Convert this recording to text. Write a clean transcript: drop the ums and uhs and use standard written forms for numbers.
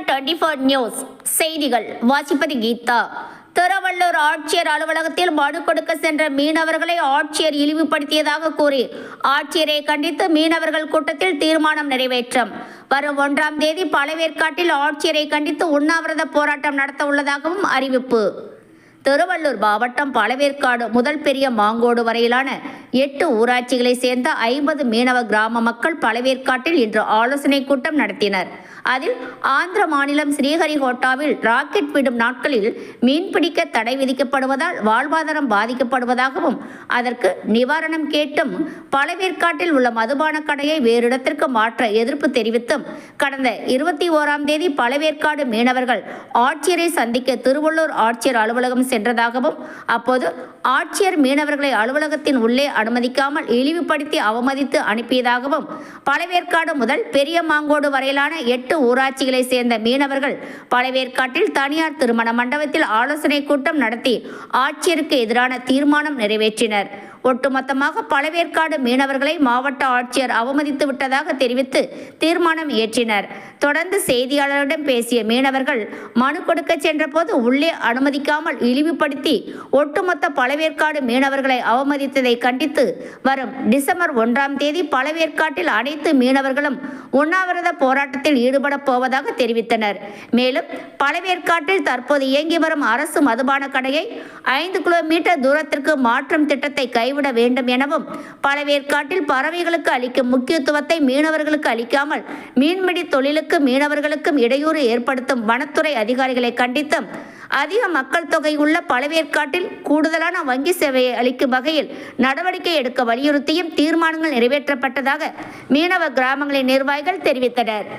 24 news செய்திகள் வாசிப்பது கீதா. திருவள்ளூர் ஆட்சியர் அலுவலகத்தில் மனு கொடுக்க சென்ற மீனவர்களை ஆட்சியர் இழிவுபடுத்தியதாக கூறி ஆட்சியரை கண்டித்து மீனவர்கள் கூட்டத்தில் தீர்மானம் நிறைவேற்றம். வரும் 1ஆம் தேதி பழவேற்காட்டில் ஆட்சியரை கண்டித்து உண்ணாவிரத போராட்டம் நடத்த உள்ளதாகவும் அறிவிப்பு. திருவள்ளூர் மாவட்டம் பழவேற்காடு முதல் பெரிய மாங்கோடு வரையிலான 8 ஊராட்சிகளை சேர்ந்த 50 மீனவ கிராம மக்கள் பழவேற்காட்டில் இன்று ஆலோசனை கூட்டம் நடத்தினர். அதில் ஆந்திர மாநிலம் ஸ்ரீஹரிகோட்டாவில் ராக்கெட் விடும் நாட்களில் மீன்பிடிக்க தடை விதிக்கப்படுவதால் வாழ்வாதாரம் பாதிக்கப்படுவதாகவும் அதற்கு நிவாரணம் கேட்டும் பழவேற்காட்டில் உள்ள மதுபான கடையை வேறு இடத்திற்கு மாற்ற எதிர்ப்பு தெரிவித்தும் கடந்த 21ஆம் தேதி பழவேற்காடு மீனவர்கள் ஆட்சியரை சந்திக்க திருவள்ளூர் ஆட்சியர் அலுவலகம் சென்றதாகவும் அப்போது ஆட்சியர் மீனவர்களை அலுவலகத்தின் உள்ளே அனுமதிக்காமல் இழிவுபடுத்தி அவமதித்து அனுப்பியதாகவும் பழவேற்காடு முதல் பெரிய மாங்கோடு வரையிலான 8 ஊராட்சிகளை சேர்ந்த மீனவர்கள் பழவேற்காட்டில் தனியார் திருமண மண்டபத்தில் ஆலோசனை கூட்டம் நடத்தி ஆட்சியருக்கு எதிரான தீர்மானம் நிறைவேற்றினர். ஒட்டுமொத்தமாக பழவேற்காடு மீனவர்களை மாவட்ட ஆட்சியர் அவமதித்து விட்டதாக தெரிவித்து தீர்மானம் இயற்றினர். தொடர்ந்து செய்தியாளர்களிடம் பேசிய மீனவர்கள் மனு கொடுக்க சென்றபோது உள்ளே அனுமதிக்காமல் இழிவுபடுத்தி ஒட்டுமொத்த பழவேற்காடு மீனவர்களை அவமதித்ததை கண்டித்து வரும் டிசம்பர் 1ஆம் தேதி பழவேற்காட்டில் அனைத்து மீனவர்களும் உண்ணாவிரத போராட்டத்தில் ஈடுபட போவதாக தெரிவித்தனர். மேலும் பழவேற்காட்டில் தற்போது இயங்கி வரும் அரசு மதுபான கடையை 5 கிலோமீட்டர் தூரத்திற்கு மாற்றும் திட்டத்தை கைவிட வேண்டும் எனவும் பழவேற்காட்டில் பறவைகளுக்கு அளிக்கும் முக்கியத்துவத்தை மீனவர்களுக்கு அளிக்காமல் மீன்பிடி தொழிலுக்கு மீனவர்களுக்கும் இடையூறு ஏற்படுத்தும் வனத்துறை அதிகாரிகளை கண்டித்தும் அதிக மக்கள் தொகை உள்ள பழவேற்காட்டில் கூடுதலான வங்கி சேவையை அளிக்கும் வகையில் நடவடிக்கை எடுக்க வலியுறுத்தியும் தீர்மானங்கள் நிறைவேற்றப்பட்டதாக மீனவ கிராமங்களின் நிர்வாகிகள் தெரிவித்தனர்.